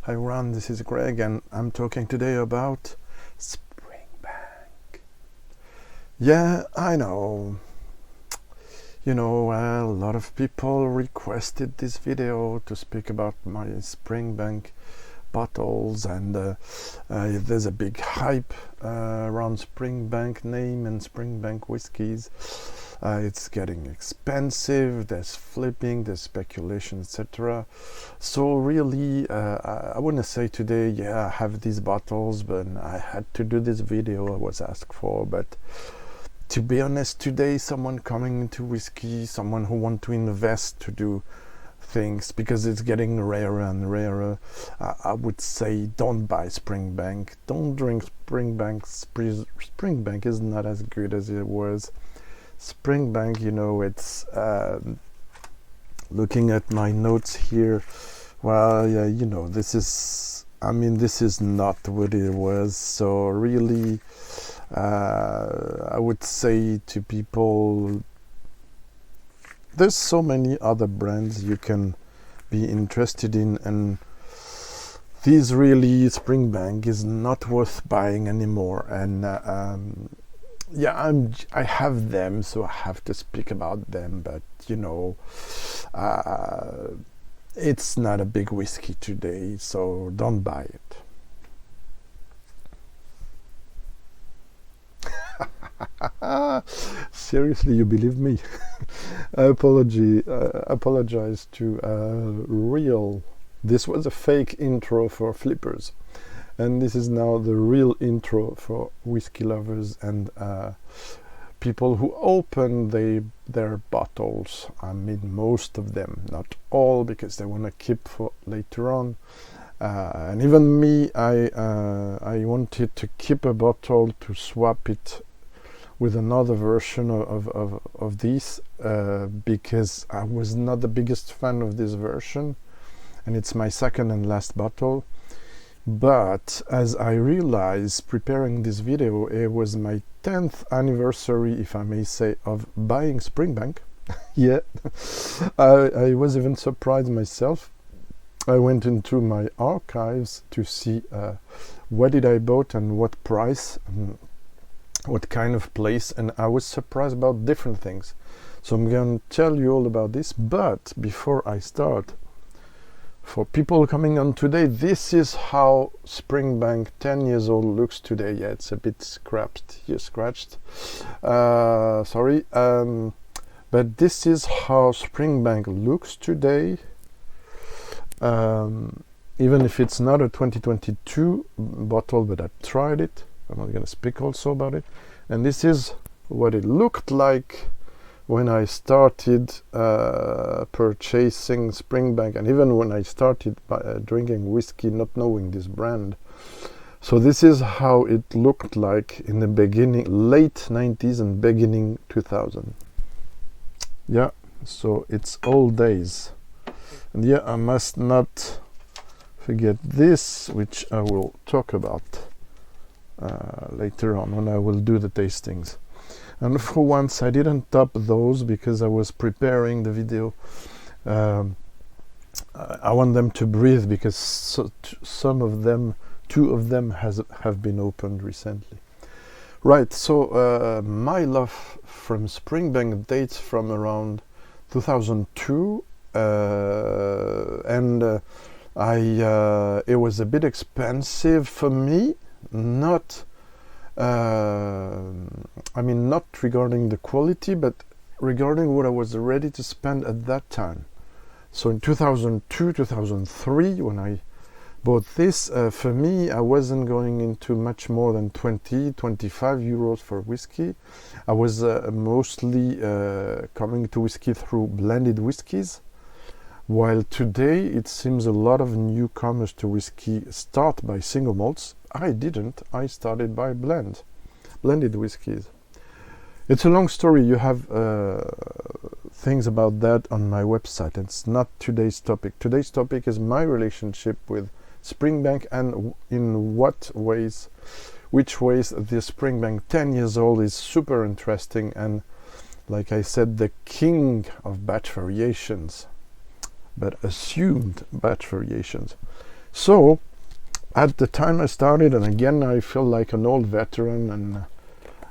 Hi Ron, this is Greg and I'm talking today about Springbank. Yeah, I know. A lot of people requested this video to speak about my Springbank bottles, and there's a big hype around Springbank name and Springbank whiskies. It's getting expensive, there's flipping, there's speculation, etc. So really, I want to say today, yeah, I have these bottles, but I had to do this video, I was asked for. But to be honest, today, someone coming into whiskey, someone who want to invest to do things, because it's getting rarer and rarer, I would say don't buy Springbank, don't drink Springbank. Springbank is not as good as it was. Springbank, it's looking at my notes here, well, yeah, this is not what it was. So really, I would say to people, there's so many other brands you can be interested in, and these really, Springbank is not worth buying anymore. And yeah, I have them, so I have to speak about them, but it's not a big whiskey today, so don't buy it. Seriously, you believe me? I apologize to real. This was a fake intro for flippers, and this is now the real intro for whiskey lovers and people who open their bottles. I mean, most of them, not all, because they want to keep for later on. And even me, I wanted to keep a bottle to swap it with another version of this, because I was not the biggest fan of this version, and it's my second and last bottle. But as I realized preparing this video, it was my 10th anniversary, if I may say, of buying Springbank. Yeah, I was even surprised myself. I went into my archives to see what did I bought and what price, and what kind of place, and I was surprised about different things. So I'm going to tell you all about this. But before I start, for people coming on today, this is how Springbank 10 years old looks today. Yeah, it's a bit scratched. Sorry. But this is how Springbank looks today. Even if it's not a 2022 bottle, but I tried it. I'm not going to speak also about it. And this is what it looked like when I started purchasing Springbank, and even when I started drinking whiskey not knowing this brand. So this is how it looked like in the beginning, late 90s and beginning 2000. Yeah, so it's old days. And yeah, I must not forget this, which I will talk about later on when I will do the tastings. And for once I didn't top those because I was preparing the video. I want them to breathe, because two of them have been opened recently. Right, so my love from Springbank dates from around 2002, and it was a bit expensive for me. Not regarding the quality, but regarding what I was ready to spend at that time. So in 2002, 2003, when I bought this, for me, I wasn't going into much more than 20, 25 euros for whiskey. I was mostly coming to whiskey through blended whiskies, while today it seems a lot of newcomers to whiskey start by single malts. I didn't. I started by blended whiskies. It's a long story. You have things about that on my website. It's not today's topic. Today's topic is my relationship with Springbank, and in which ways the Springbank 10 years old is super interesting, and like I said, the king of batch variations, but assumed batch variations. So at the time I started, and again I feel like an old veteran and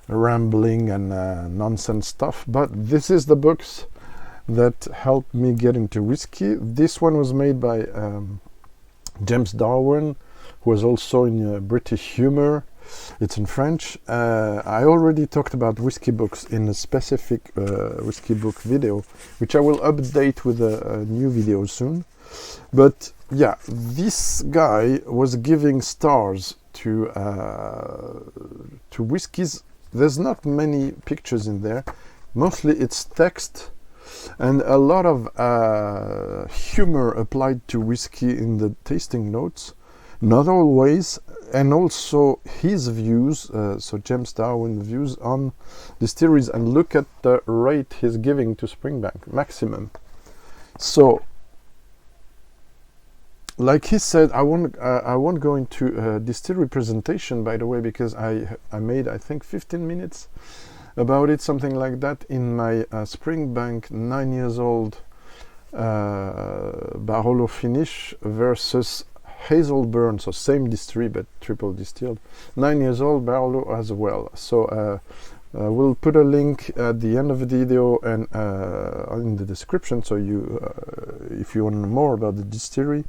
rambling and nonsense stuff, but this is the books that helped me get into whiskey. This one was made by James Darwin, who was also in British Humor. It's in French. I already talked about whiskey books in a specific whiskey book video, which I will update with a new video soon. But yeah, this guy was giving stars to whiskeys. There's not many pictures in there. Mostly it's text and a lot of humor applied to whiskey in the tasting notes. Not always, and also his views, so James Darwin's views on distilleries, and look at the rate he's giving to Springbank, maximum. So, like he said, I won't go into distillery presentation, by the way, because I made, I think, 15 minutes about it, something like that, in my Springbank 9 years old Barolo finish versus Hazelburn, so same distillery but triple distilled, 9 years old Barolo as well. So we'll put a link at the end of the video and in the description, so you if you want to know more about the distillery,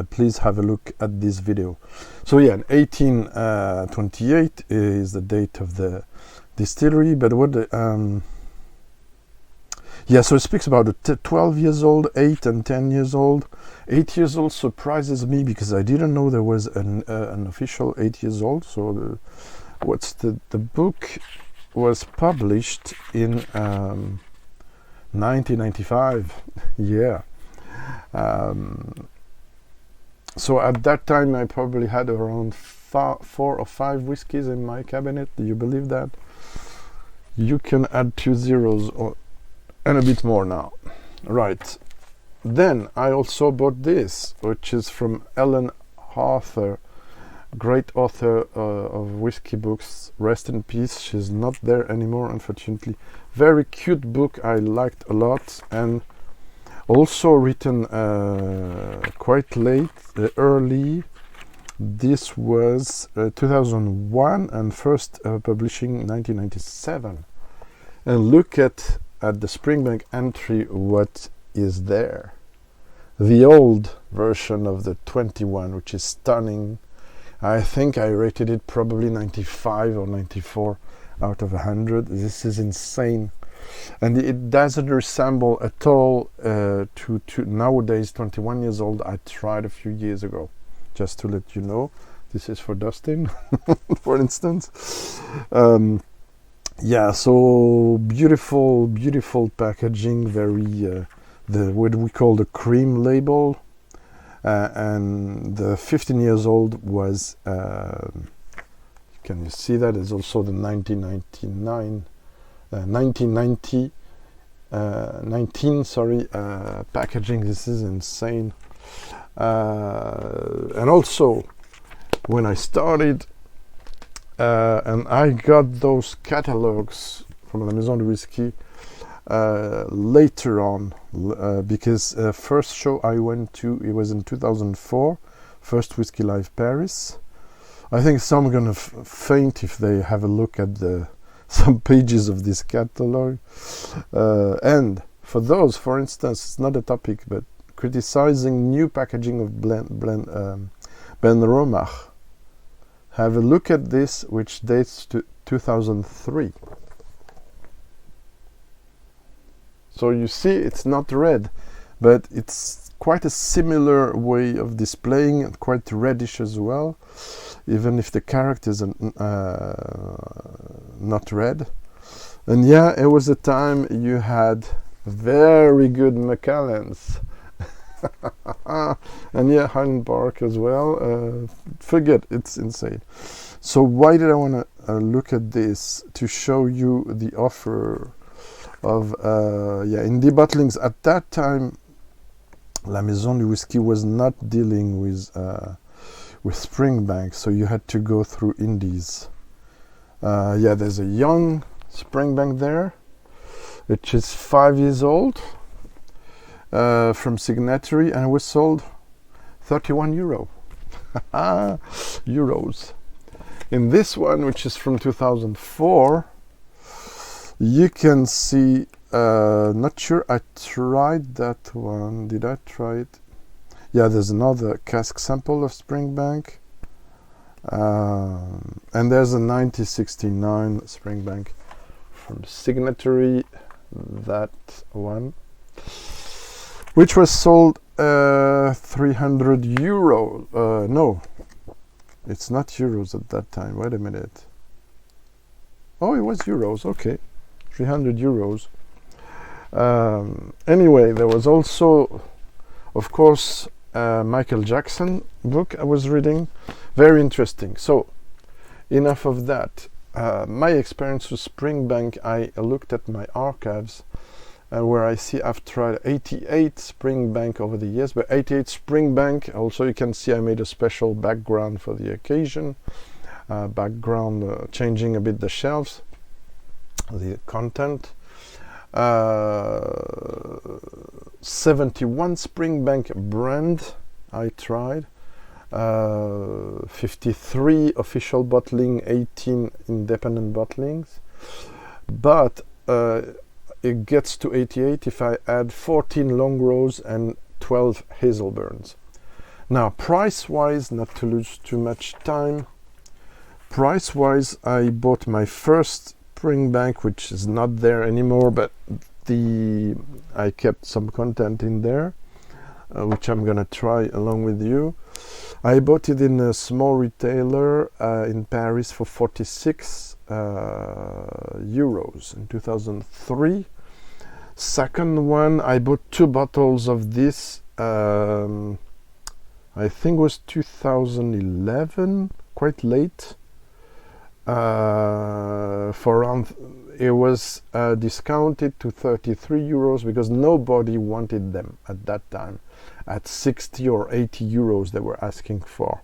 please have a look at this video. So yeah, 1828 is the date of the distillery, but what the yeah, so it speaks about the 12 years old, 8 and 10 years old. 8 years old surprises me because I didn't know there was an official 8 years old. So the book was published in 1995. Yeah. So at that time I probably had around 4 or 5 whiskeys in my cabinet. Do you believe that? You can add 2 zeros and a bit more now. Right. Then I also bought this, which is from Ellen Arthur, great author of whiskey books. Rest in peace. She's not there anymore, unfortunately. Very cute book. I liked a lot, and also written quite late, early. This was 2001 and first publishing 1997. And look at the Springbank entry, what is there. The old version of the 21, which is stunning. I think I rated it probably 95 or 94 out of 100. This is insane. And it doesn't resemble at all to nowadays 21 years old I tried a few years ago. Just to let you know, this is for Dustin, for instance. Yeah, so beautiful packaging, very what we call the cream label, and the 15 years old was can you see that? It's also the 1990 packaging. This is insane. And also when I started and I got those catalogs from La Maison du Whisky later on, because first show I went to, it was in 2004, first Whisky Live Paris. I think some are gonna faint if they have a look at some pages of this catalog. And for those, for instance, it's not a topic, but criticizing new packaging of Ben Romach. Have a look at this, which dates to 2003. So you see, it's not red, but it's quite a similar way of displaying it, quite reddish as well, even if the characters are not red. And yeah, it was a time you had very good Macallans. And yeah, Highland Park as well. Forget, it's insane. So why did I want to look at this? To show you the offer of in the bottlings. At that time, La Maison du Whisky was not dealing with Springbank, so you had to go through indies. Yeah, there's a young Springbank there, which is 5 years old, from Signatory, and was sold 31 euro. Euros. In this one, which is from 2004, you can see, not sure I tried that one. Did I try it? Yeah, there's another cask sample of Springbank. And there's a 1969 Springbank from Signatory, that one, which was sold 300 euro. No, it's not euros at that time. Wait a minute. Oh, it was euros. Okay, 300 euros. Anyway, there was also, of course, Michael Jackson book I was reading. Very interesting. So, enough of that. My experience with Springbank, I looked at my archives, where I see I've tried 88 Springbank over the years, but 88 Springbank. Also, you can see I made a special background for the occasion. Changing a bit the shelves, the content. 71 Springbank brand I tried. 53 official bottling, 18 independent bottlings, but it gets to 88 if I add 14 Longrows and 12 Hazelburns. Now, price-wise, not to lose too much time, price-wise, I bought my first Springbank, which is not there anymore, but I kept some content in there, which I'm gonna try along with you. I bought it in a small retailer in Paris for 46 euros in 2003. Second one, I bought 2 bottles of this, I think it was 2011, quite late. For around, it was discounted to 33 euros because nobody wanted them at that time. At 60 or 80 euros they were asking for.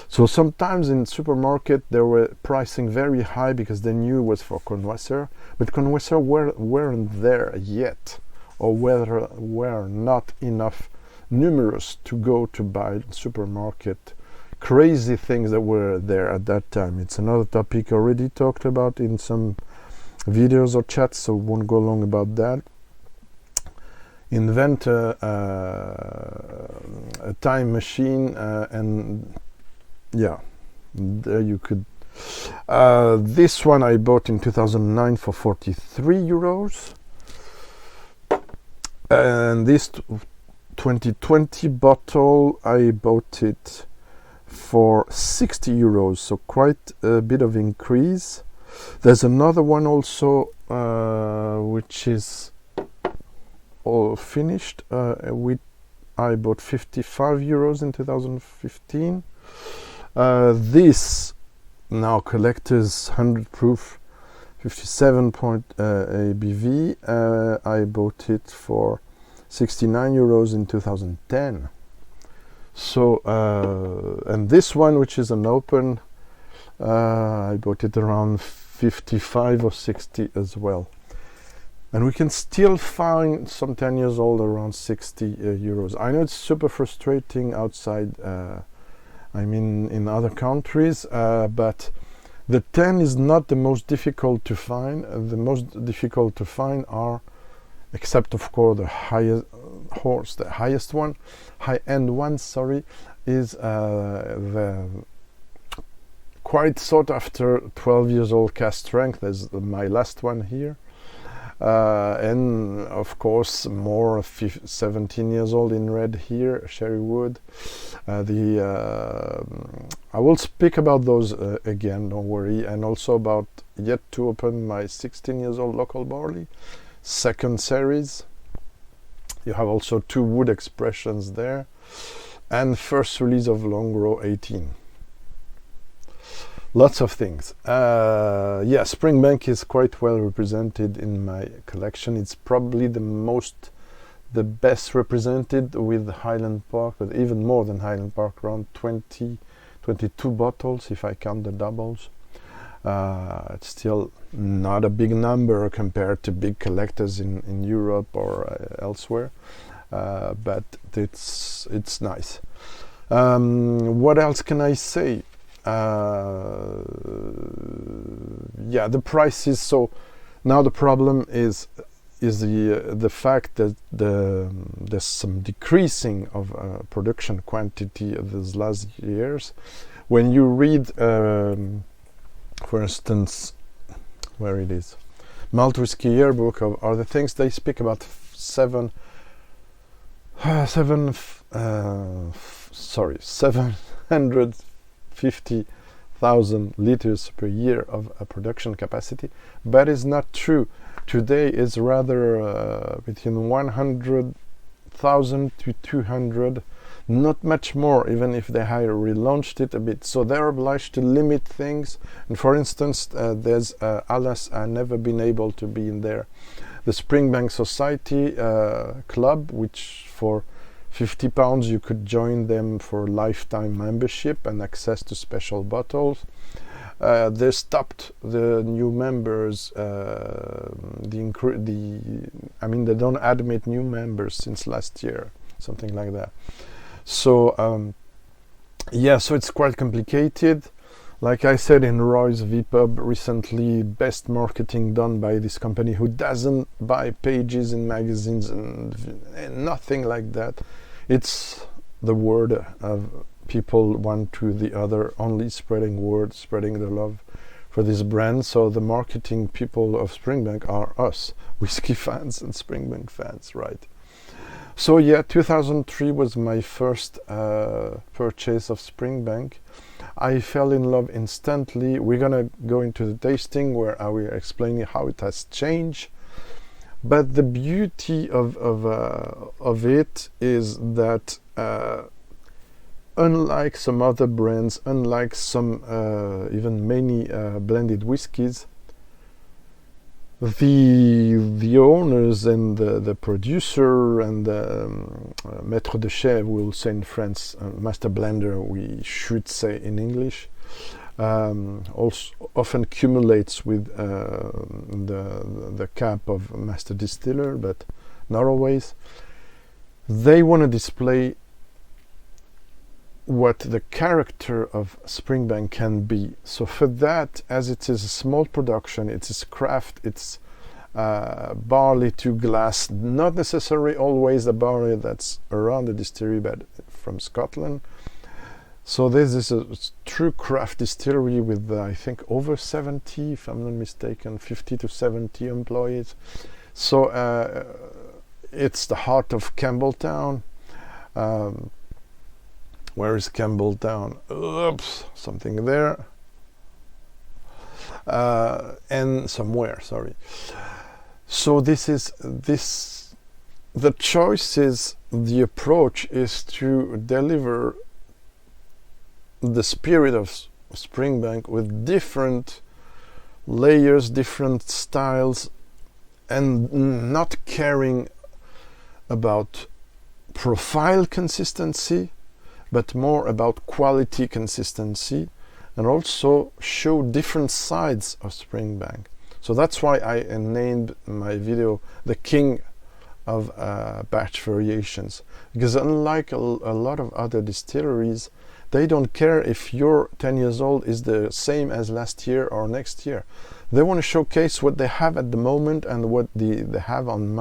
So sometimes in supermarket they were pricing very high because they knew it was for connoisseur, but connoisseur weren't there yet, or were not enough numerous to go to buy supermarket crazy things that were there at that time. It's another topic already talked about in some videos or chats, so won't go long about that. Invent a time machine, and yeah, there you could. This one I bought in 2009 for 43 euros, and this 2020 bottle I bought it for 60 euros, so quite a bit of increase. There's another one also which is all finished, I bought 55 euros in 2015. This now collector's 100 proof 57 point ABV, I bought it for 69 euros in 2010. So and this one, which is an open, I bought it around 55 or 60 as well. And we can still find some 10 years old around 60 euros. I know it's super frustrating outside, I mean in other countries, but the 10 is not the most difficult to find. The most difficult to find are, except of course the highest one, high-end one, sorry, is the quite sought after 12 years old cask strength. There's my last one here. And of course more 17 years old in red here, sherry wood. I will speak about those again, don't worry, and also about yet to open my 16 years old local barley, second series. You have also 2 wood expressions there, and first release of Longrow 18. Lots of things. Yeah, Springbank is quite well represented in my collection. It's probably the best represented, with Highland Park, but even more than Highland Park, around 22 bottles if I count the doubles. It's still not a big number compared to big collectors in Europe or elsewhere, but it's nice. What else can I say? Yeah, the prices. So now the problem is the fact that there's some decreasing of production quantity of these last years. When you read, for instance, where it is, Malt Whisky Yearbook of other things, they speak about 750,000 liters per year of production capacity, but it's not true. Today is rather between 100,000 to 200, not much more, even if they had relaunched it a bit. So they're obliged to limit things. And for instance, there's alas, I've never been able to be in there, the Springbank Society Club, which for £50 you could join them for lifetime membership and access to special bottles. They stopped the new members. They don't admit new members since last year, something like that. So yeah, so it's quite complicated. Like I said in Roy's VPub recently, best marketing done by this company who doesn't buy pages in magazines and nothing like that. It's the word of people one to the other, only spreading word, spreading the love for this brand. So the marketing people of Springbank are us, whiskey fans and Springbank fans, right? So yeah, 2003 was my first purchase of Springbank. I fell in love instantly. We're gonna go into the tasting where I will explain how it has changed. But the beauty of it is that unlike some other brands, unlike some even many blended whiskies, the owners and the producer and the maître de chèvre, we'll say in France, master blender, we should say in English, also often cumulates with the cap of master distiller, but not always. They want to display what the character of Springbank can be. So for that, as it is a small production, it is craft, it's barley to glass, not necessarily always the barley that's around the distillery, but from Scotland. So this is a true craft distillery with I think over 70, if I'm not mistaken, 50 to 70 employees. So it's the heart of Campbeltown. Where is Campbeltown? Oops, something there. And somewhere, sorry. So the choice is, the approach is to deliver the spirit of Springbank with different layers, different styles, and not caring about profile consistency, but more about quality consistency, and also show different sides of Springbank. So that's why I named my video the King of Batch Variations, because unlike a lot of other distilleries, they don't care if your 10 years old is the same as last year or next year. They want to showcase what they have at the moment and what they have in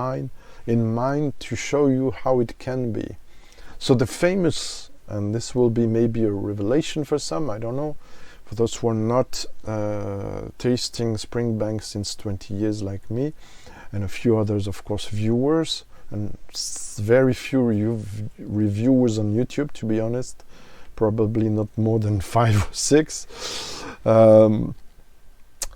mind to show you how it can be. So the famous, and this will be maybe a revelation for some, I don't know, for those who are not tasting Springbank since 20 years like me, and a few others, of course, viewers, and very few reviewers on YouTube, to be honest, probably not more than 5 or 6.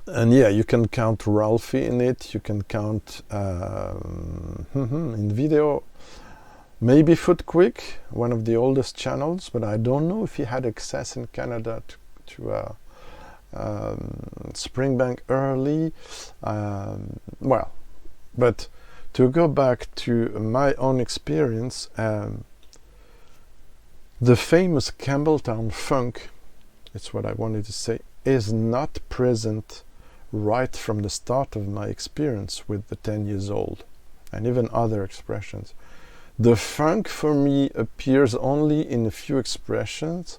And yeah, you can count Ralphie in it, you can count in video, maybe Foot Quick, one of the oldest channels, but I don't know if he had access in Canada to Springbank early. Well, but to go back to my own experience, the famous Campbeltown funk, it's what I wanted to say, is not present right from the start of my experience with the 10 years old, and even other expressions. The funk for me appears only in a few expressions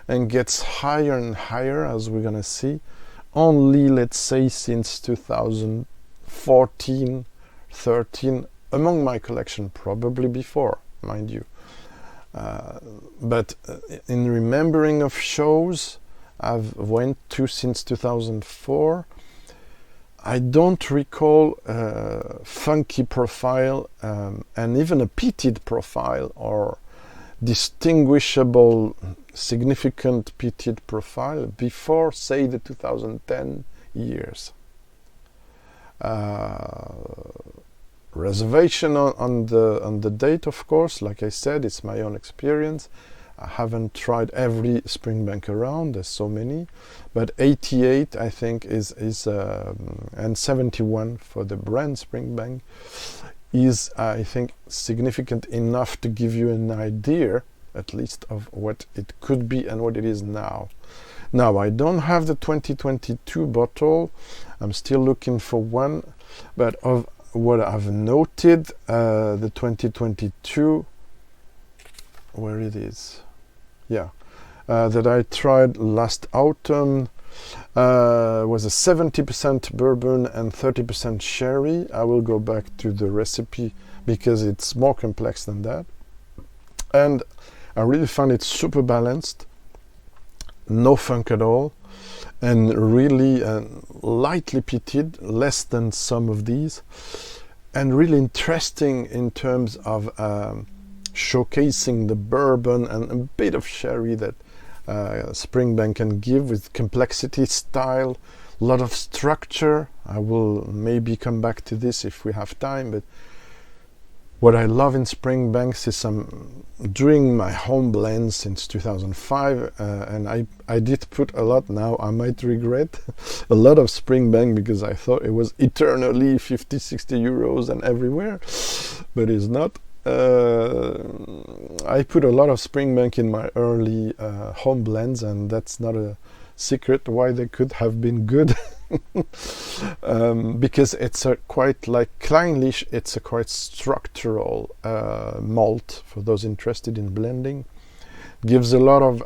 and gets higher and higher, as we're gonna see, only, let's say, since 2014, 13, among my collection, probably before, mind you. But in remembering of shows I've went to since 2004, I don't recall a funky profile and even a peated profile or distinguishable significant peated profile before, say, the 2010 years. Reservation on the date, of course. Like I said, it's my own experience. I haven't tried every Springbank around, there's so many, but 88 I think is and 71 for the brand Springbank is, I think, significant enough to give you an idea at least of what it could be and what it is now. Now, I don't have the 2022 bottle, I'm still looking for one, but of what I've noted, the 2022, where it is, yeah, that I tried last autumn was a 70% bourbon and 30% sherry. I will go back to the recipe because it's more complex than that, and I really found it super balanced, no funk at all, and really lightly peated, less than some of these, and really interesting in terms of showcasing the bourbon and a bit of sherry that Springbank can give, with complexity, style, a lot of structure. I will maybe come back to this if we have time, but what I love in Springbanks is doing my home blends since 2005, and I did put a lot, now I might regret, a lot of Springbank because I thought it was eternally 50-60 euros and everywhere, but it's not. I put a lot of Springbank in my early home blends, and that's not a secret why they could have been good. Because it's a quite, like Glengyle, it's a quite structural malt for those interested in blending. Gives a lot of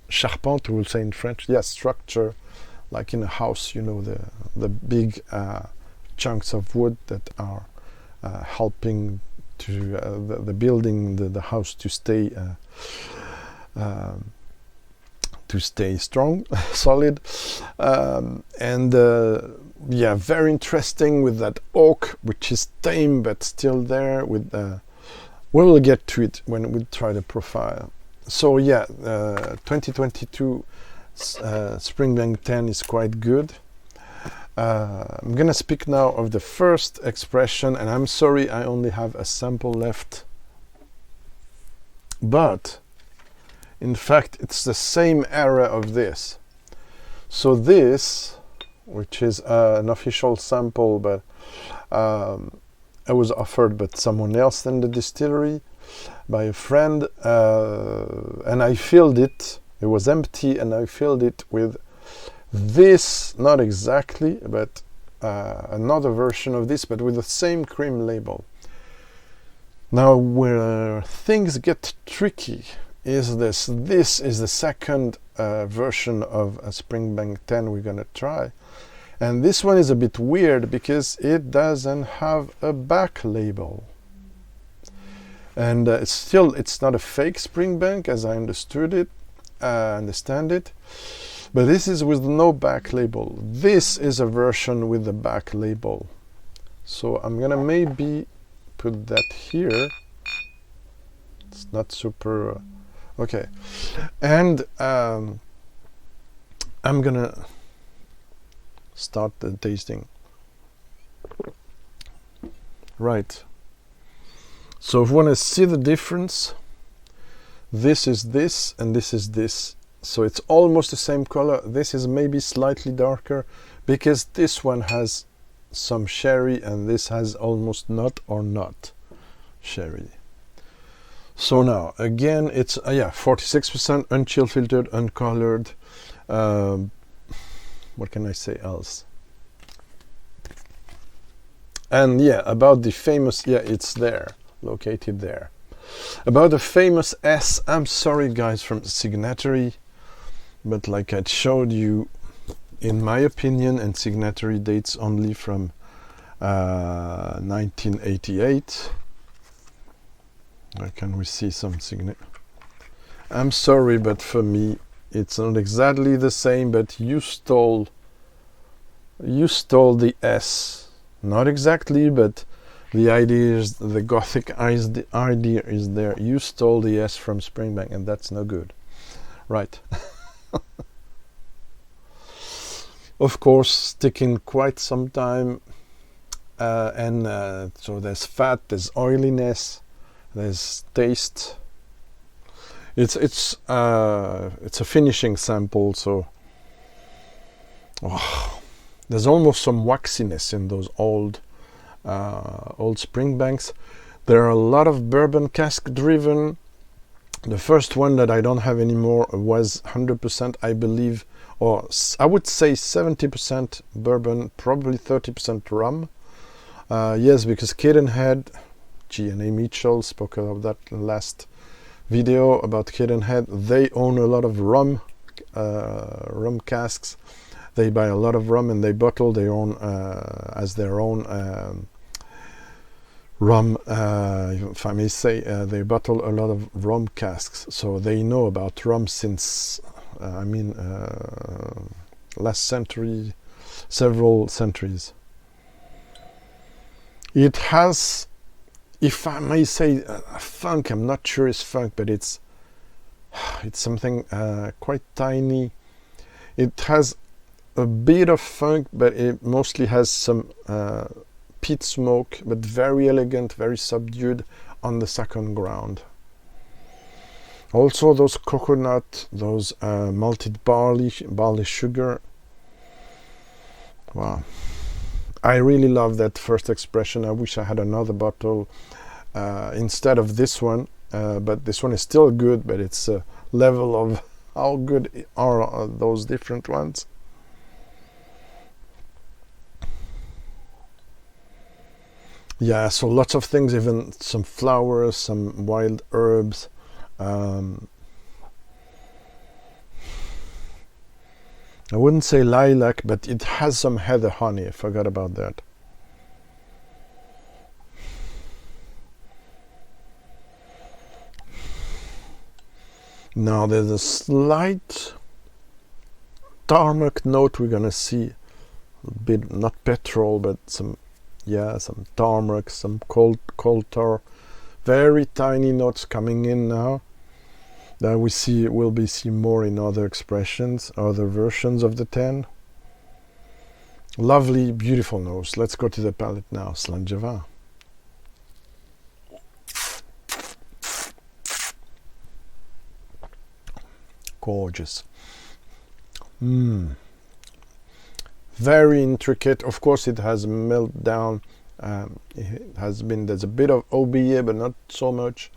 charpente, we'll say in French, yes, structure, like in a house, you know, the big chunks of wood that are helping to the building, the house to stay strong, solid, and yeah, very interesting with that oak, which is tame but still there. With we will get to it when we try the profile. So yeah, 2022 Springbank 10 is quite good. I'm gonna speak now of the first expression, and I'm sorry I only have a sample left, but in fact it's the same era of this. So this, which is an official sample, but I was offered but someone else than the distillery by a friend, and I filled it. It was empty and I filled it with this, not exactly, but another version of this, but with the same cream label. Now where things get tricky is this. This is the second version of a Springbank 10 we're gonna try, and this one is a bit weird because it doesn't have a back label, and it's not a fake Springbank as I understand it, but this is with no back label. This is a version with the back label, so I'm gonna maybe put that here. It's not super okay, and I'm gonna start the tasting. Right, so if you want to see the difference, this is this and this is this, so it's almost the same color. This is maybe slightly darker because this one has some sherry and this has almost not or not sherry. So now again it's 46% unchill filtered, uncolored. What can I say else? And yeah, about the famous, yeah, it's there, located there. About the famous S, I'm sorry guys from the signatory, but like I showed you, in my opinion, and signatory dates only from 1988. Can we see some signature? I'm sorry, but for me, it's not exactly the same, but you stole the S. Not exactly, but the idea is, the Gothic idea is there. You stole the S from Springbank, and that's no good. Right. Of course, taking quite some time, and so there's fat, there's oiliness, there's taste. It's a finishing sample, so there's almost some waxiness in those old Springbanks. There are a lot of bourbon cask driven. The first one that I don't have anymore was 100%, I believe, or I would say 70% bourbon, probably 30% rum. Yes, because Cadenhead, G&A Mitchell spoke of that last video about Cadenhead. They own a lot of rum casks. They buy a lot of rum and they bottle their own as their own rum. If I may say, they bottle a lot of rum casks, so they know about rum since last century, several centuries. It has, if I may say, funk. I'm not sure it's funk, but it's something quite tiny. It has a bit of funk, but it mostly has some peat smoke, but very elegant, very subdued on the second ground. Also those coconut, those malted barley sugar. Wow. I really love that first expression. I wish I had another bottle instead of this one, but this one is still good, but it's a level of how good are those different ones. Yeah, so lots of things, even some flowers, some wild herbs. I wouldn't say lilac, but it has some heather honey. I forgot about that. Now there's a slight tarmac note we're gonna see. A bit, not petrol, but some tarmac, some coal tar. Very tiny notes coming in now. That we'll be see more in other expressions, other versions of the 10. Lovely, beautiful nose. Let's go to the palate now. Slangeva. Gorgeous. Very intricate. Of course, it has meltdown. There's a bit of OBA, but not so much.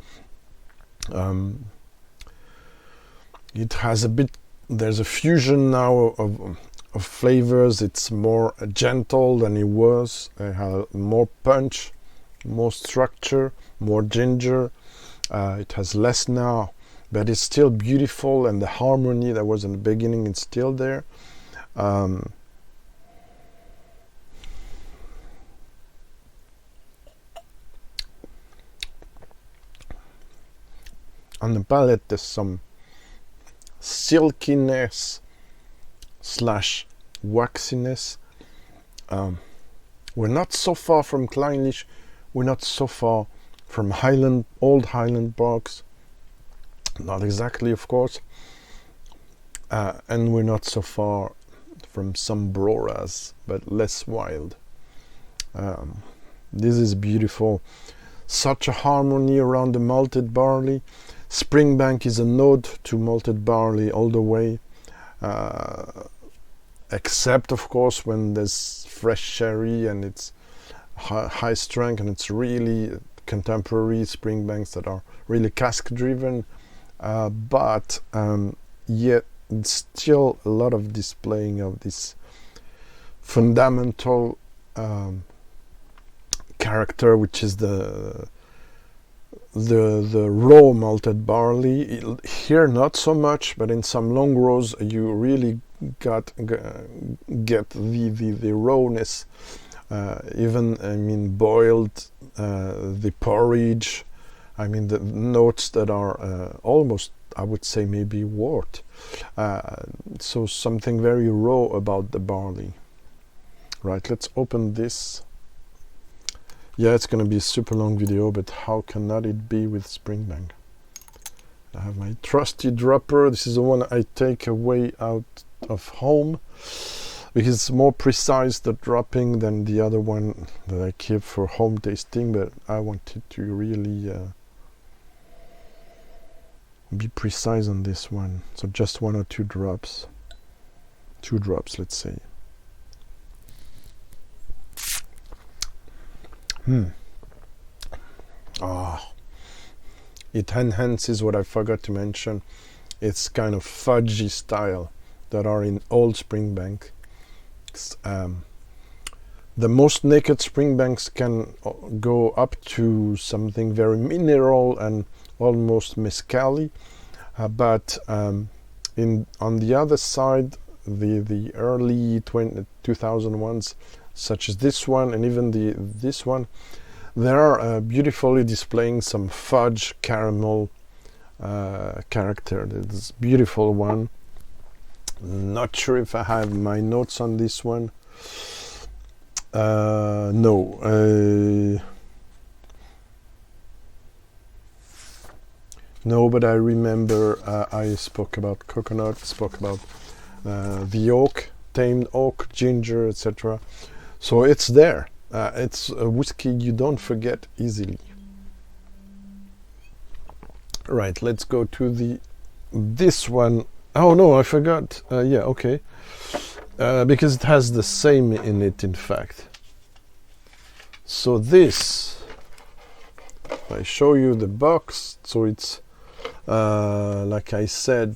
It has a bit, there's a fusion now of flavors. It's more gentle than it was. It has more punch, more structure, more ginger. It has less now, but it's still beautiful, and the harmony that was in the beginning is still there. On the palate, there's some silkiness / waxiness. We're not so far from Glengyle. We're not so far from old Highland bogs. Not exactly, of course. And we're not so far from some Broras, but less wild. This is beautiful. Such a harmony around the malted barley. Springbank is a nod to malted barley all the way, except of course when there's fresh sherry and it's high strength, and it's really contemporary Springbanks that are really cask driven, but yet it's still a lot of displaying of this fundamental character, which is the raw malted barley. Here not so much, but in some Longrows you really get the rawness. Even, I mean, boiled, the porridge, I mean, the notes that are almost, I would say, maybe wort. So something very raw about the barley. Right, let's open this. Yeah, it's going to be a super long video, but how cannot it be with Springbank? I have my trusty dropper. This is the one I take away out of home, because it's more precise, the dropping, than the other one that I keep for home tasting, but I wanted to really be precise on this one. So just 1 or 2 drops. 2 drops, let's say. It enhances what I forgot to mention. It's kind of fudgy style that are in old Springbank. The most naked Springbanks can go up to something very mineral and almost mescal-y, but on the other side, the early 2001s, such as this one and even this one, they are beautifully displaying some fudge caramel character. This beautiful one. Not sure if I have my notes on this one. No, but I remember I spoke about coconut, spoke about the oak, tamed oak, ginger, etc. So it's there. It's a whiskey you don't forget easily. Right, let's go to this one. Oh no, I forgot. Yeah, okay. Because it has the same in it, in fact. So this, I show you the box. So it's, like I said,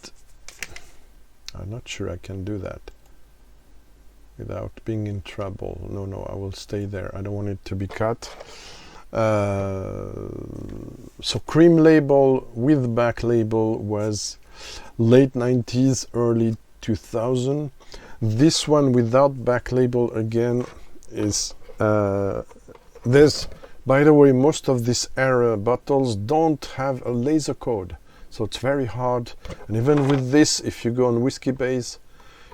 I'm not sure I can do that without being in trouble. No, I will stay there. I don't want it to be cut. So cream label with back label was late 90s, early 2000. This one without back label again is there's, by the way, most of this era bottles don't have a laser code, so it's very hard. And even with this, if you go on Whiskey Base,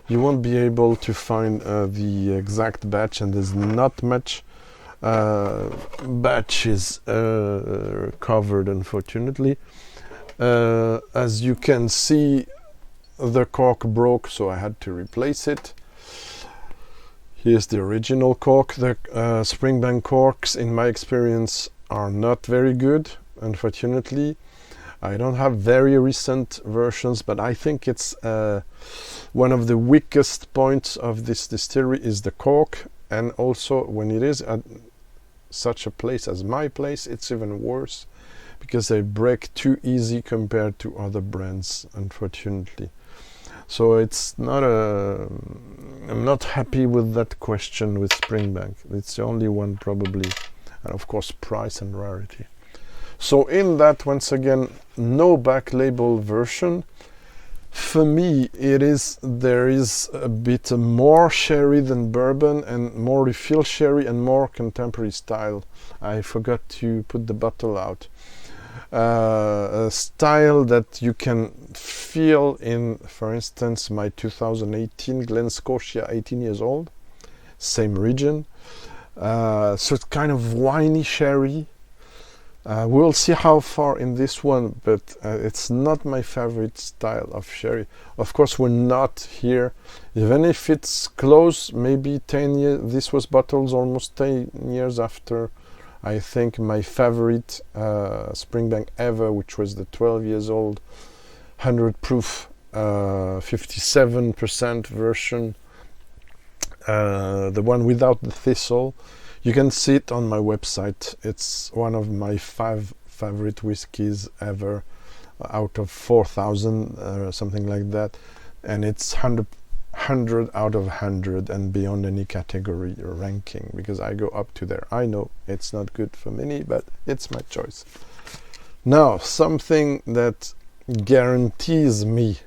you won't be able to find the exact batch, and there's not much batches covered, unfortunately. As you can see, the cork broke, so I had to replace it. Here's the original cork. The Springbank corks, in my experience, are not very good, unfortunately. I don't have very recent versions, but I think it's one of the weakest points of this distillery is the cork, and also when it is at such a place as my place, it's even worse, because they break too easy compared to other brands, unfortunately. So it's not I'm not happy with that question with Springbank. It's the only one probably, and of course price and rarity. So in that, once again, no back label version. For me, there is a bit more sherry than bourbon, and more refill sherry and more contemporary style. I forgot to put the bottle out. A style that you can feel in, for instance, my 2018 Glen Scotia, 18 years old, same region. So it's kind of winey sherry. We'll see how far in this one, but it's not my favorite style of sherry. Of course, we're not here, even if it's close, maybe 10 years. This was bottled almost 10 years after, I think, my favorite Springbank ever, which was the 12 years old 100 proof 57% version, the one without the thistle. You can see it on my website. It's one of my 5 favorite whiskies ever, out of 4,000, something like that, and it's 100% 100 out of 100 and beyond any category or ranking, because I go up to there. I know it's not good for many, but it's my choice. Now, something that guarantees me,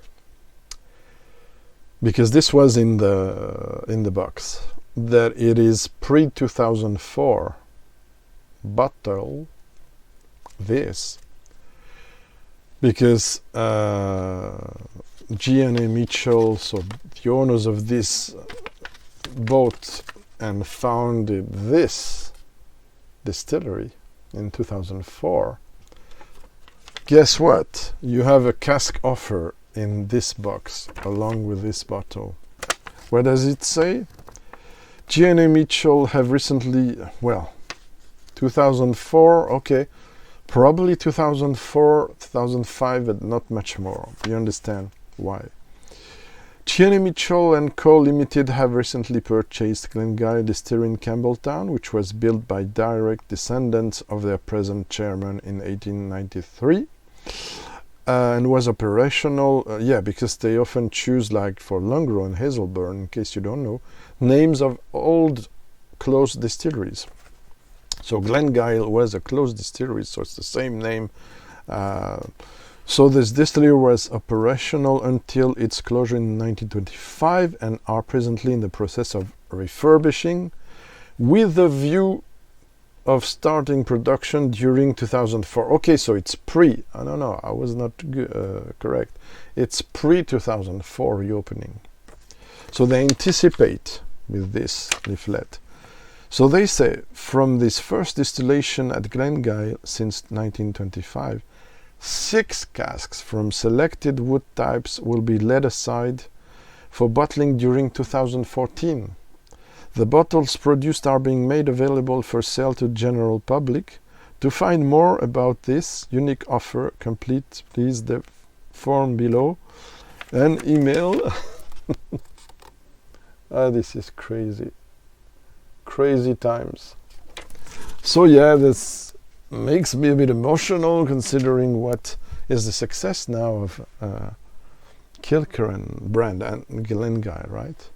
because this was in the box, that it is pre-2004 bottle, this, because G&A Mitchell, so the owners of this, bought and founded this distillery in 2004. Guess what? You have a cask offer in this box along with this bottle. What does it say? G&A Mitchell have recently, well, 2004, okay, probably 2004, 2005, but not much more. You understand why? G&A Mitchell and Co. Limited have recently purchased Glengyle Distillery in Campbeltown, which was built by direct descendants of their present chairman in 1893. And was operational, because they often choose, like for Longrow and Hazelburn, in case you don't know, names of old closed distilleries. So Glengyle was a closed distillery, so it's the same name. So this distillery was operational until its closure in 1925 and are presently in the process of refurbishing with the view of starting production during 2004. Okay, so it's pre. I don't know, I was not correct. It's pre-2004 reopening. So they anticipate with this leaflet. So they say, from this first distillation at Glengyle since 1925, 6 casks from selected wood types will be laid aside for bottling during 2014. The bottles produced are being made available for sale to general public. To find more about this unique offer, complete please the form below and email. This is crazy. Crazy times. So yeah, this makes me a bit emotional considering what is the success now of Kilkerran brand and Glengyle, right?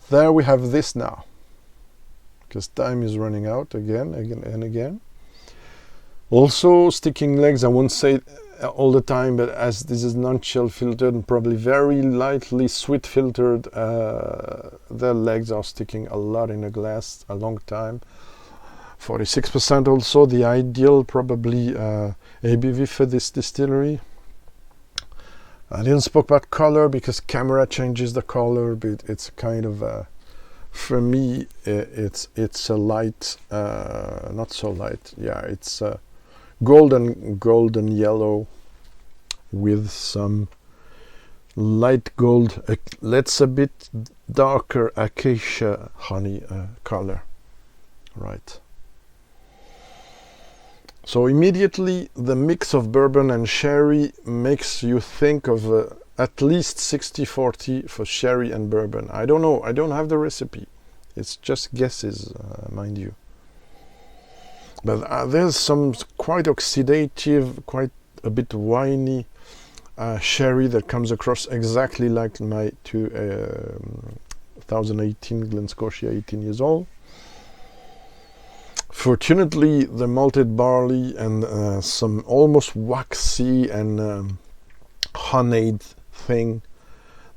There we have this now, because time is running out again and again. Also, sticking legs, I won't say all the time, but as this is non-chill filtered and probably very lightly sweet filtered, the legs are sticking a lot in a glass a long time. 46% also, the ideal probably ABV for this distillery. I didn't speak about color because camera changes the color, but it's kind of for me it's a light, not so light. Yeah, it's golden yellow with some light gold. Let's a bit darker acacia honey color, right? So immediately the mix of bourbon and sherry makes you think of at least 60-40 for sherry and bourbon. I don't know, I don't have the recipe. It's just guesses, mind you. But there's some quite oxidative, quite a bit winey sherry that comes across exactly like my 2018 Glen Scotia 18 years old. Fortunately, the malted barley and some almost waxy and honeyed thing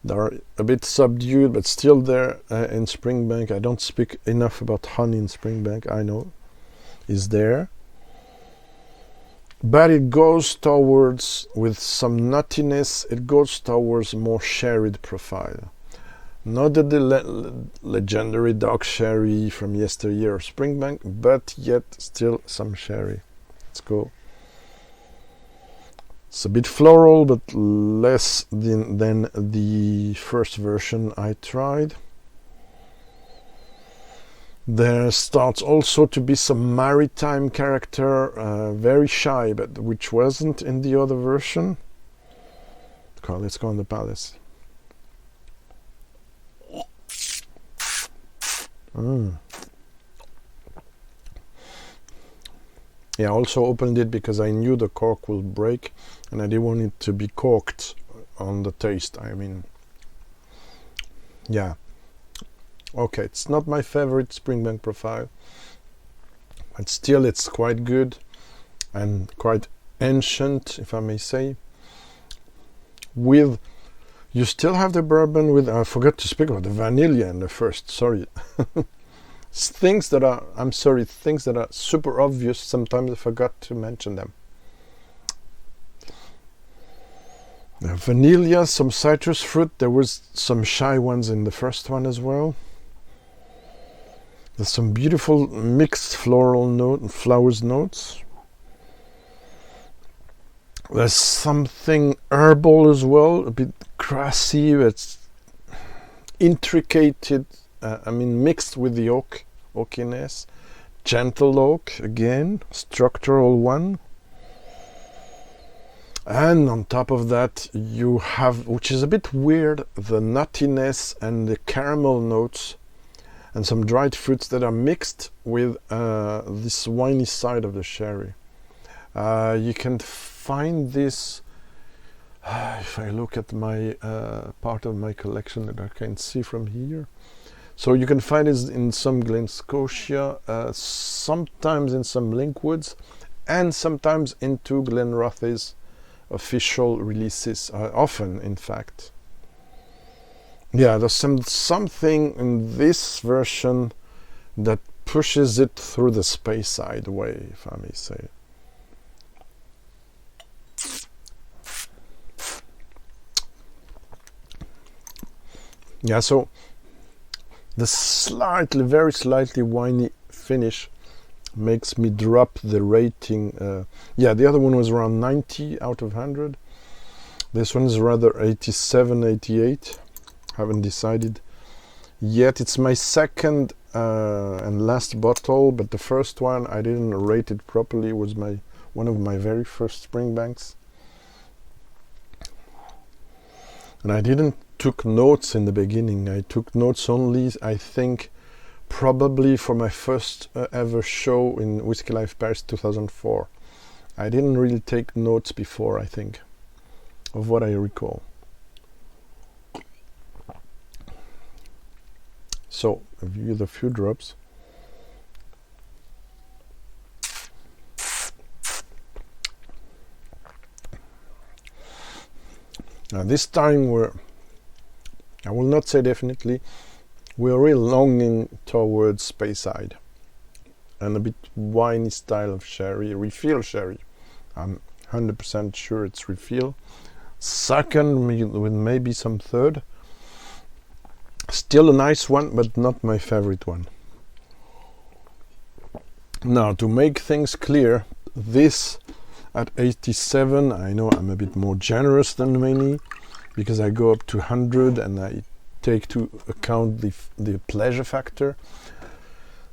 that are a bit subdued, but still there in Springbank. I don't speak enough about honey in Springbank, I know, is there. But it goes towards, with some nuttiness, it goes towards more sherried profile. Not the legendary dark sherry from yesteryear of Springbank, but yet still some sherry. Let's go. It's a bit floral, but less than the first version I tried. There starts also to be some maritime character, very shy, but which wasn't in the other version. Okay, let's go on the palace. Yeah, I also opened it because I knew the cork will break and I didn't want it to be corked on the taste. I mean, Yeah. Okay, it's not my favorite Springbank profile, but still it's quite good and quite ancient, if I may say. With, you still have the bourbon with, I forgot to speak about the vanilla in the first, sorry. Things that are super obvious, sometimes I forgot to mention them. Vanilla, some citrus fruit, there was some shy ones in the first one as well. There's some beautiful mixed flowers notes. There's something herbal as well, a bit grassy, it's intricate, mixed with the oakiness. Gentle oak, again, structural one. And on top of that, you have, which is a bit weird, the nuttiness and the caramel notes and some dried fruits that are mixed with this winey side of the sherry. You can find this, if I look at my part of my collection that I can see from here. So you can find it in some Glen Scotia, sometimes in some Linkwoods, and sometimes into Glenrothes official releases, often in fact. Yeah, there's something in this version that pushes it through the Speyside way, if I may say. Yeah, so the very slightly winey finish makes me drop the rating. Yeah, the other one was around 90 out of 100. This one is rather 87, 88. Haven't decided yet. It's my second and last bottle, but the first one I didn't rate it properly. It was one of my very first Springbanks, and I didn't took notes in the beginning. I took notes only, I think, probably for my first ever show in Whiskey Life Paris 2004. I didn't really take notes before, I think, of what I recall. So, with a few drops. Now this time I will not say definitely, we're really longing towards Speyside and a bit winey style of sherry, refill sherry. I'm 100% sure it's refill. Second, with maybe some third. Still a nice one, but not my favorite one. Now, to make things clear, this at 87, I know I'm a bit more generous than many, because I go up to 100 and I take to account the pleasure factor.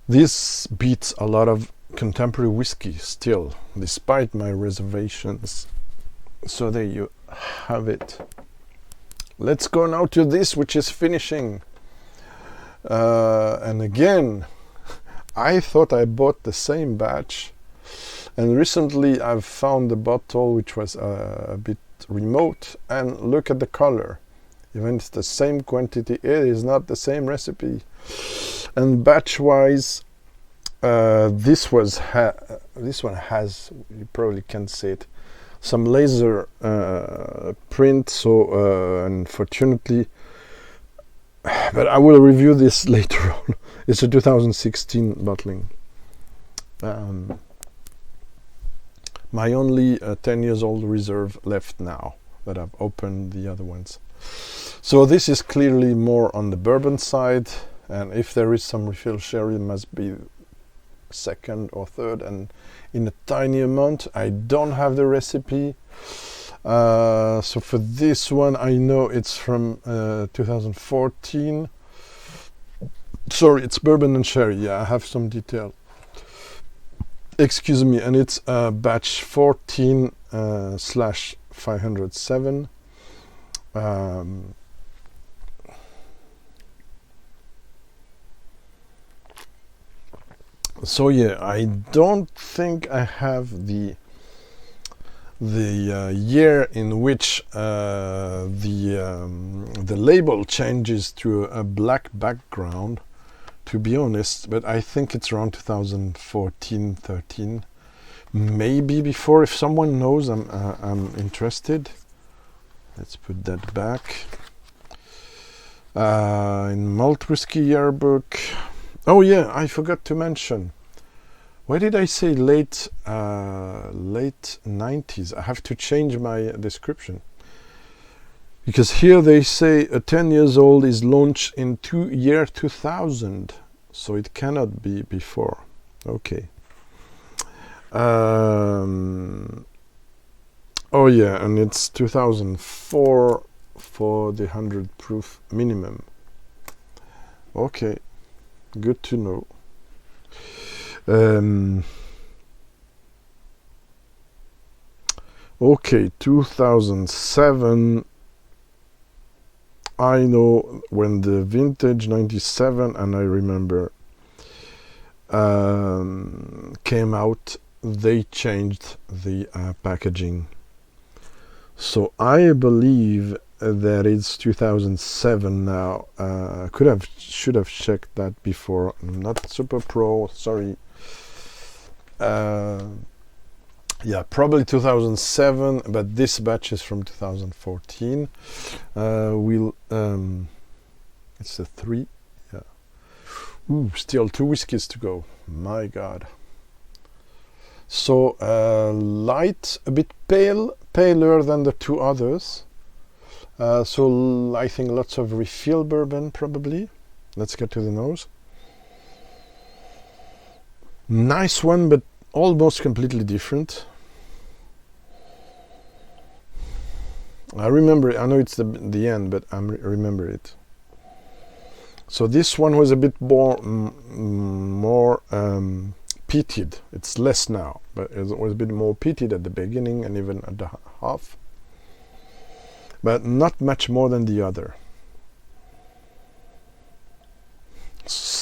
This beats a lot of contemporary whiskey still, despite my reservations. So there you have it. Let's go now to this, which is finishing. And again, I thought I bought the same batch, and recently I've found a bottle which was a bit remote, and look at the color. Even it's the same quantity, it is not the same recipe. And batch wise, this one has, you probably can't see it, some laser print, so unfortunately, but I will review this later on. It's a 2016 bottling. My only 10 years old reserve left now that I've opened the other ones. So this is clearly more on the bourbon side, and if there is some refill sherry, it must be second or third, and in a tiny amount. I don't have the recipe. So for this one, I know it's from 2014. Sorry, it's bourbon and sherry. Yeah, I have some detail. Excuse me, and it's batch 14 / 507. So yeah, I don't think I have the year in which the label changes to a black background, to be honest, but I think it's around 2014-13, maybe before. If someone knows, I'm interested. Let's put that back. In Malt Whisky Yearbook. Oh yeah, I forgot to mention. Why did I say late 90s? I have to change my description. Because here they say a 10 years old is launched in year 2000. So it cannot be before. Okay. Oh yeah, and it's 2004 for the 100 proof minimum. Okay, good to know. Okay, 2007. I know when the vintage 97, and I remember, came out, they changed the packaging. So I believe that it's 2007 now. Should have checked that before. I'm not super pro, sorry. Yeah, probably 2007, but this batch is from 2014. It's a 3. Yeah. Ooh, still 2 whiskeys to go. My God. So light, a bit paler than the 2 others. So I think lots of refill bourbon probably. Let's get to the nose. Nice one, but almost completely different. I remember it. I know it's the end, but I remember it. So this one was a bit more peated. It's less now, but it was a bit more peated at the beginning and even at the half. But not much more than the other.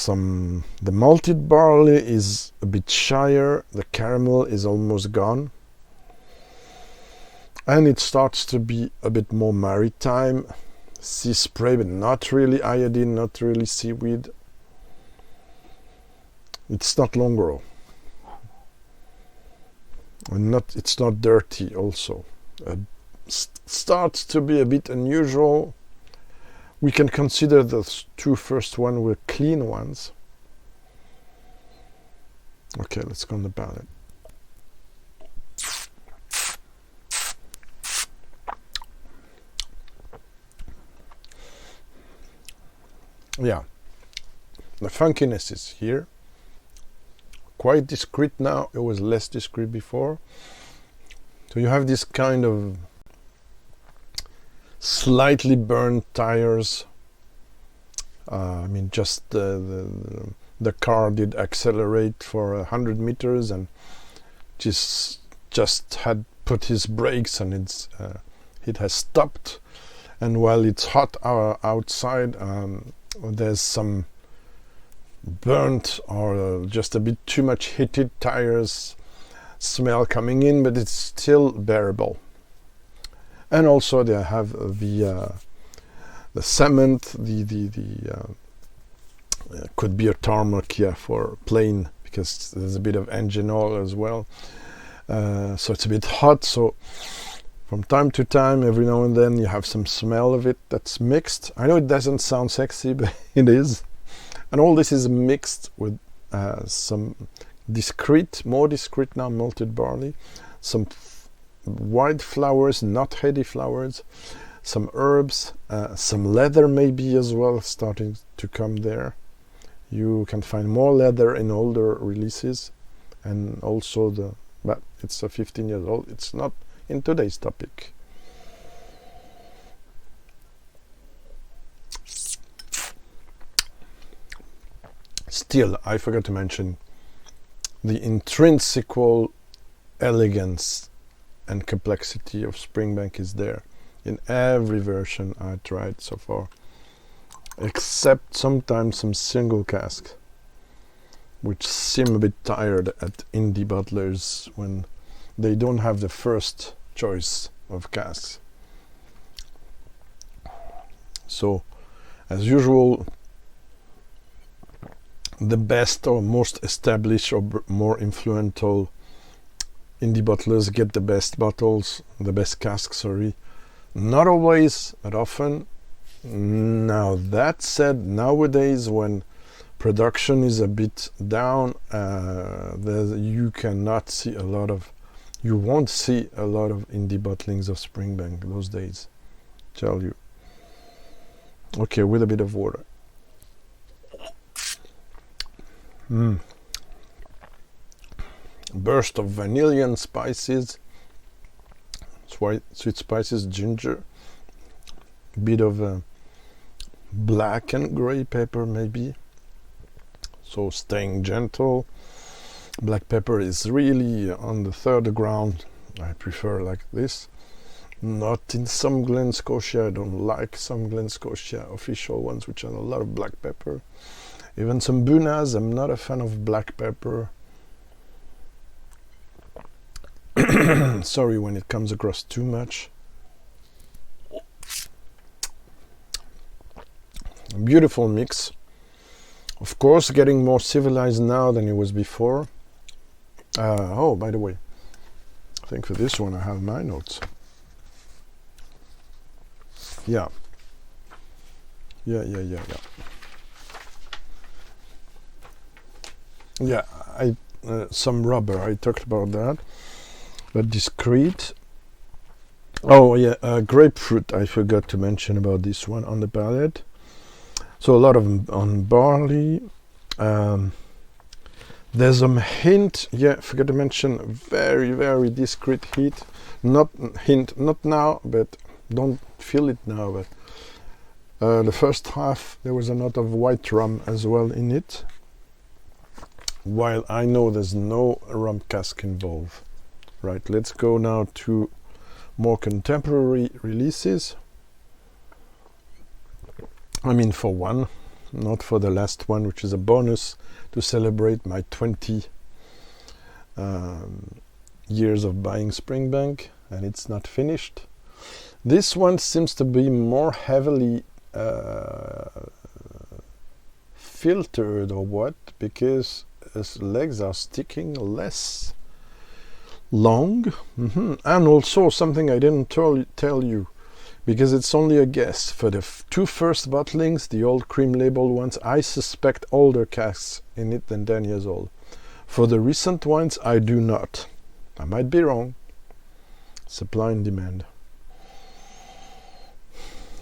The malted barley is a bit shyer. The caramel is almost gone. And it starts to be a bit more maritime. Sea spray, but not really iodine, not really seaweed. It's not Longrow. And it's not dirty also. Starts to be a bit unusual. We can consider the 2 first ones were clean ones. Okay, let's go on the palate. Yeah, the funkiness is here. Quite discreet now. It was less discreet before. So you have this kind of slightly burned tires. I mean, just the car did accelerate for 100 meters and just had put his brakes, and it has stopped. And while it's hot outside, there's some burnt or just a bit too much heated tires smell coming in, but it's still bearable. And also they have the cement, could be a tarmac here for plain, because there's a bit of engine oil as well. So it's a bit hot, so from time to time, every now and then, you have some smell of it that's mixed. I know it doesn't sound sexy, but it is. And all this is mixed with some more discreet now malted barley, some white flowers, not heady flowers, some herbs, some leather maybe as well starting to come there. You can find more leather in older releases, and also but it's a 15 years old. It's not in today's topic. Still, I forgot to mention the intrinsical elegance and complexity of Springbank is there in every version I tried so far, except sometimes some single casks, which seem a bit tired at indie bottlers when they don't have the first choice of casks. So, as usual, the best or most established or more influential indie bottlers get the best bottles, the best casks, sorry. Not always, but often. Now, that said, nowadays when production is a bit down, you cannot see a lot of, you won't see a lot of indie bottlings of Springbank those days, tell you. Okay, with a bit of water. Burst of vanilla and spices, sweet spices, ginger, bit of black and gray pepper maybe, so staying gentle. Black pepper is really on the third ground. I prefer like this, not in some Glen Scotia. I don't like some Glen Scotia official ones which have a lot of black pepper. Even some Bunas, I'm not a fan of black pepper. Sorry when it comes across too much. Beautiful mix. Of course, getting more civilized now than it was before. Oh, by the way, I think for this one I have my notes. Yeah, some rubber, I talked about that, but discreet. Oh yeah, grapefruit, I forgot to mention about this one on the palate. So a lot of on barley. There's some hint, forgot to mention, very, very discreet heat. Not now, but don't feel it now, but the first half there was a lot of white rum as well in it, while I know there's no rum cask involved. Right, let's go now to more contemporary releases. I mean, for one, not for the last one, which is a bonus to celebrate my 20 years of buying Springbank, and it's not finished. This one seems to be more heavily filtered or what, because his legs are sticking less long. And also something I didn't tell you, because it's only a guess. For the two first bottlings, the old cream label ones, I suspect older casks in it than 10 years old. For the recent ones, I do not. I might be wrong. Supply and demand.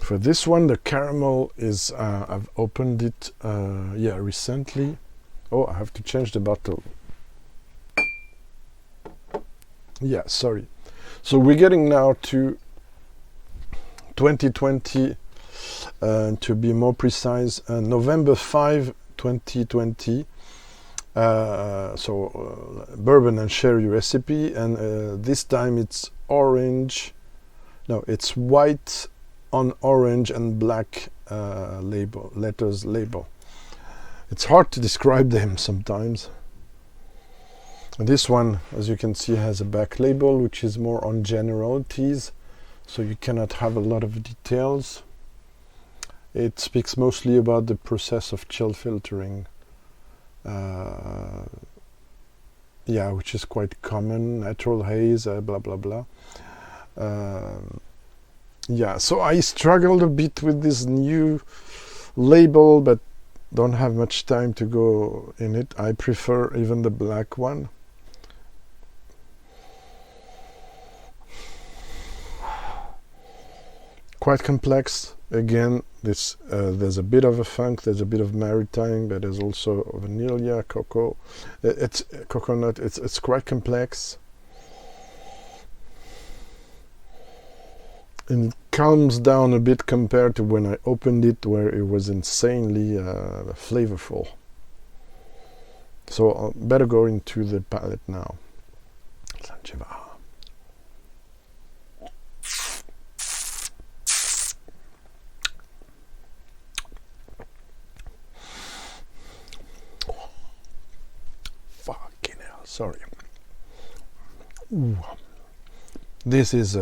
For this one, the caramel is, I've opened it, recently. Oh, I have to change the bottle. Yeah, sorry. So we're getting now to 2020, to be more precise, November 5, 2020. Bourbon and Sherry recipe, and this time it's orange. No, it's white on orange and black letters label. It's hard to describe them sometimes. And this one, as you can see, has a back label which is more on generalities, so you cannot have a lot of details. It speaks mostly about the process of chill filtering, which is quite common, natural haze, blah blah blah. So I struggled a bit with this new label, but don't have much time to go in it. I prefer even the black one. Quite complex. Again, this there's a bit of a funk, there's a bit of maritime, but there's also vanilla, cocoa. It's coconut. It's quite complex, and it calms down a bit compared to when I opened it, where it was insanely flavorful. So I'll better go into the palate now. Fucking hell, sorry. Ooh. This is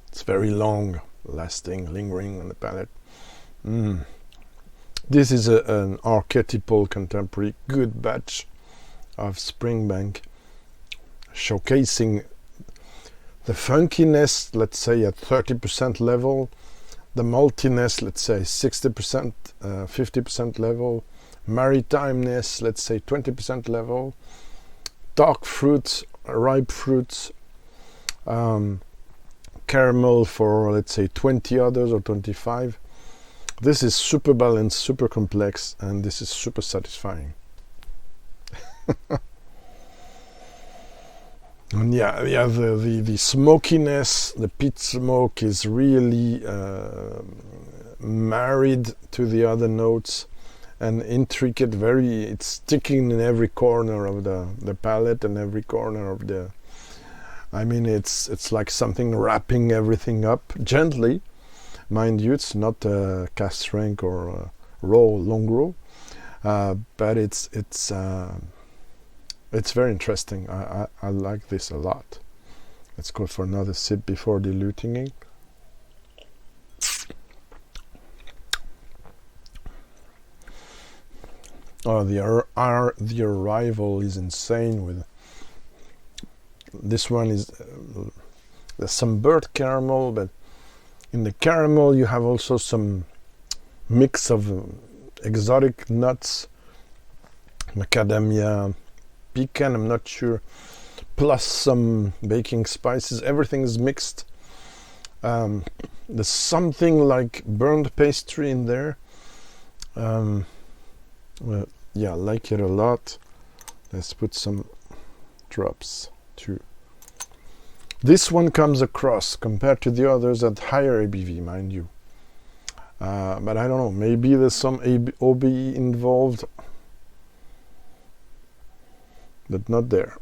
it's very long lasting, lingering on the palate. This is an archetypal contemporary good batch of Springbank, showcasing the funkiness, let's say at 30% level, the maltiness, let's say 60%, 50% level, maritimeness, let's say 20% level, dark fruits, ripe fruits, caramel for, let's say, 20 others or 25. This is super balanced, super complex, and this is super satisfying. And the smokiness, the peat smoke is really married to the other notes, and intricate, it's sticking in every corner of the palate and every corner of the, I mean, it's like something wrapping everything up gently. Mind you, it's not a cask strength or a raw Longrow, but it's very interesting. I like this a lot. Let's go for another sip before diluting it. Oh, the arrival is insane. With this one is there's some burnt caramel, but in the caramel you have also some mix of exotic nuts, macadamia, pecan, I'm not sure, plus some baking spices. Everything is mixed. There's something like burnt pastry in there. Well, yeah, I like it a lot. Let's put some drops too. This one comes across, compared to the others, at higher ABV, mind you. But I don't know, maybe there's some OBE involved, but not there.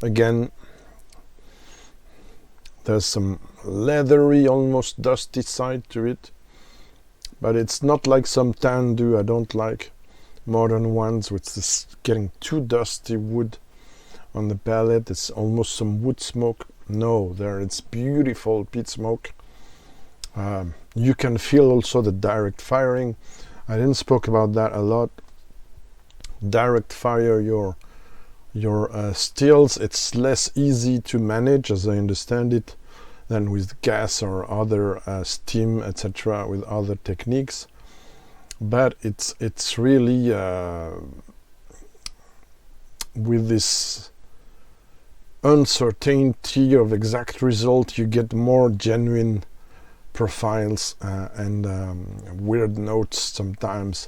Again, there's some leathery, almost dusty side to it, but it's not like some tan do. I don't like modern ones which is getting too dusty wood on the palate. It's almost some wood smoke. No, there it's beautiful peat smoke. You can feel also the direct firing. I didn't spoke about that a lot. Direct fire your stills. It's less easy to manage, as I understand it, than with gas or other steam, etc., with other techniques. But it's really with this uncertainty of exact result, you get more genuine profiles and weird notes sometimes,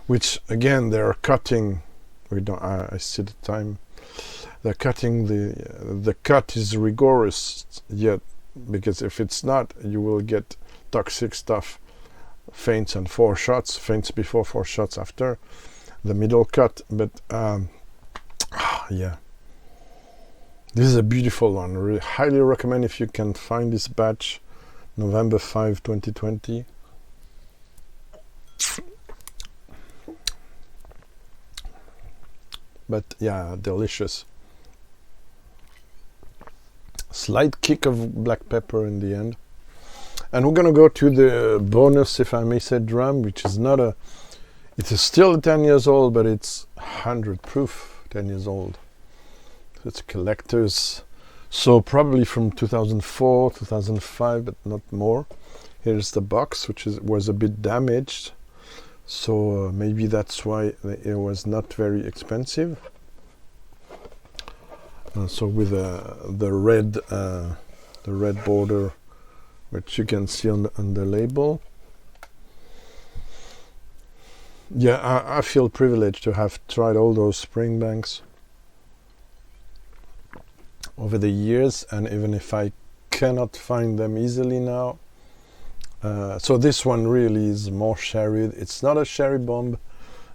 which again they're cutting. I see the time. They're cutting the cut is rigorous yet, because if it's not, you will get toxic stuff. Faints and 4 shots, faints before, 4 shots after the middle cut. But yeah, this is a beautiful one. Really highly recommend if you can find this batch, November 5, 2020. But yeah, delicious. Slight kick of black pepper in the end. And we're gonna go to the bonus, if I may say, dram, which is not a, it is still 10 years old, but it's 100 proof, 10 years old. So it's collector's, so probably from 2004, 2005, but not more. Here's the box, which was a bit damaged, so maybe that's why it was not very expensive. So with the red border, which you can see on the label. Yeah, I feel privileged to have tried all those Springbanks over the years, and even if I cannot find them easily now, so this one really is more sherried. It's not a sherry bomb,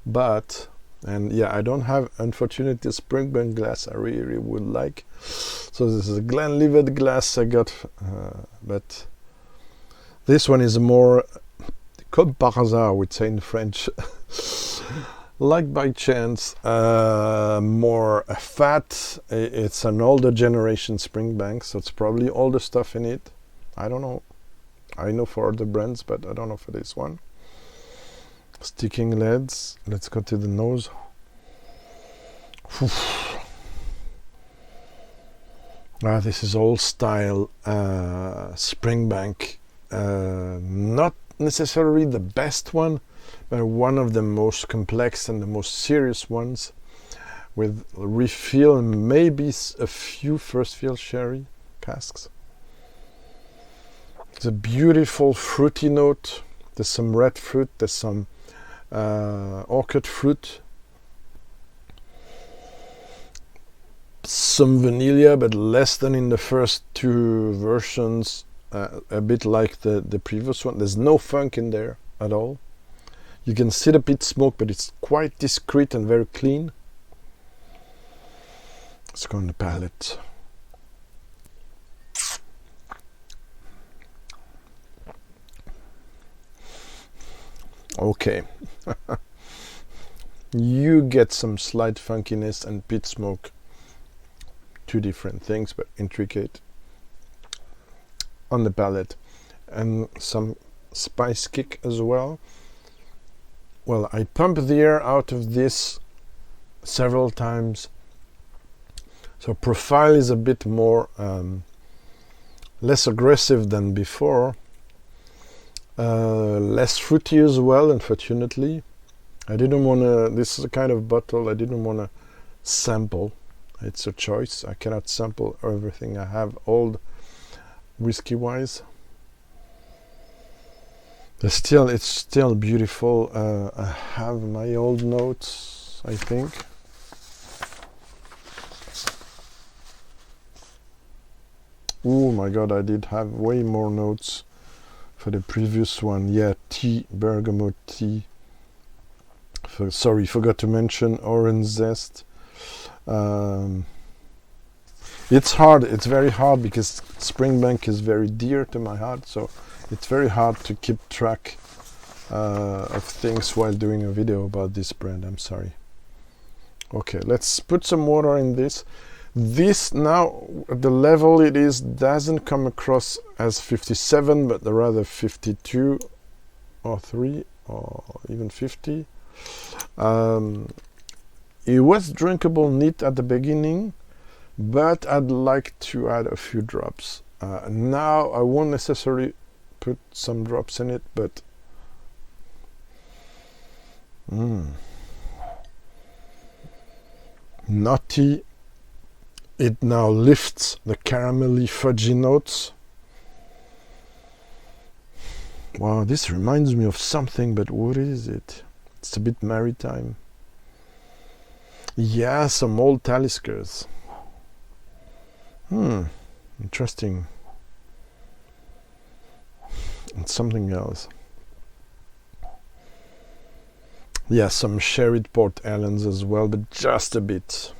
but, and yeah, I don't have, unfortunately, a Springbank glass I really would like. So this is a Glengyle glass I got, but This one is more comme par hasard, I would say in French. Like by chance, more fat. It's an older generation Springbank, so it's probably older stuff in it. I don't know. I know for other brands, but I don't know for this one. Sticking leads. Let's go to the nose. This is old style Springbank. Not necessarily the best one, but one of the most complex and the most serious ones, with refill and maybe a few first fill sherry casks. It's a beautiful fruity note. There's some red fruit, there's some orchid fruit, some vanilla, but less than in the first two versions, a bit like the previous one. There's no funk in there at all. You can see the pit smoke, but it's quite discreet and very clean. Let's go on the palate. Okay. You get some slight funkiness and pit smoke. Two different things, but intricate on the palate. And some spice kick as well. Well, I pumped the air out of this several times. So profile is a bit more less aggressive than before. Less fruity as well, unfortunately. I didn't want to, this is a kind of bottle I didn't want to sample. It's a choice. I cannot sample everything I have old whiskey wise. It's still beautiful. I have my old notes, I think. Oh my god, I did have way more notes for the previous one. Yeah, tea, bergamot tea. Sorry, forgot to mention orange zest. It's hard, it's very hard because Springbank is very dear to my heart, so it's very hard to keep track of things while doing a video about this brand. I'm sorry. Okay, let's put some water in this. This now, at the level it is, doesn't come across as 57, but rather 52 or 3 or even 50. It was drinkable neat at the beginning, but I'd like to add a few drops. Now I won't necessarily put some drops in it, but nutty. It now lifts the caramelly fudgy notes. Wow, this reminds me of something, but what is it? It's a bit maritime. Yeah, some old Taliskers. Interesting. And something else. Yeah, some sherried Port Ellens as well, but just a bit.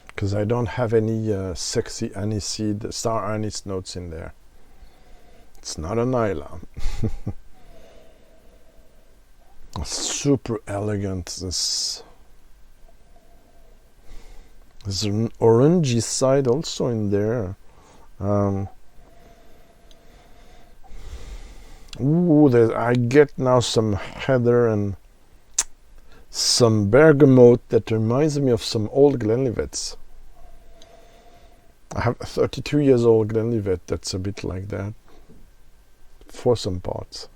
Because I don't have any sexy aniseed, star anise notes in there. It's not an Isla. Super elegant. There's an orangey side also in there. I get now some heather and some bergamot that reminds me of some old Glenlivets. I have a 32 years old Glenlivet that's a bit like that for some parts.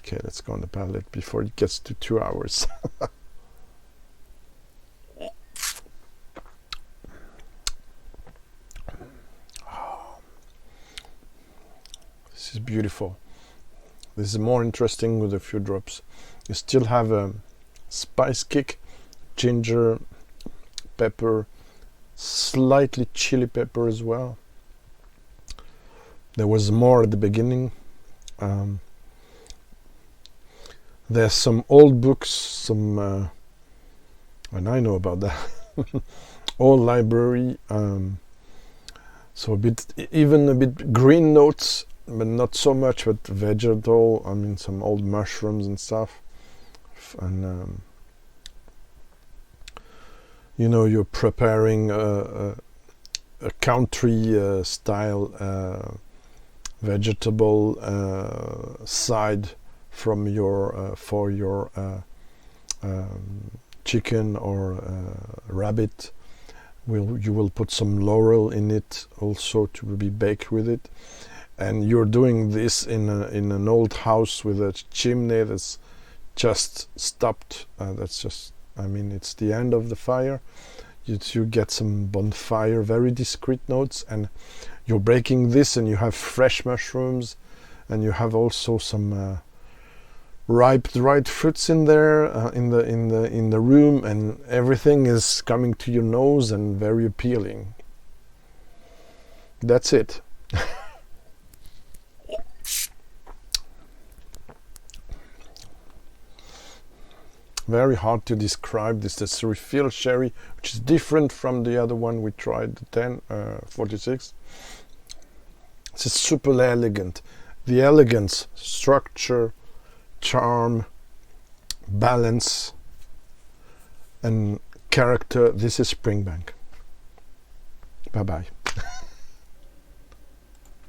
Okay, let's go on the palate before it gets to 2 hours. This is beautiful. This is more interesting with a few drops. You still have a spice kick, ginger, pepper, slightly chili pepper as well. There was more at the beginning. There's some old books, some and I know about that. Old library, so even a bit green notes but not so much with vegetable. I mean, some old mushrooms and stuff. And you know, you're preparing a country style vegetable side from your for your chicken or rabbit. You will put some laurel in it also to be baked with it, and you're doing this in an old house with a chimney that's just stopped. That's just, I mean, it's the end of the fire. You get some bonfire, very discreet notes, and you're breaking this, and you have fresh mushrooms, and you have also some ripe dried fruits in there in the room, and everything is coming to your nose and very appealing. That's it. Very hard to describe this. This refill sherry, which is different from the other one we tried, the 1046. It's super elegant. The elegance, structure, charm, balance, and character. This is Springbank. Bye bye.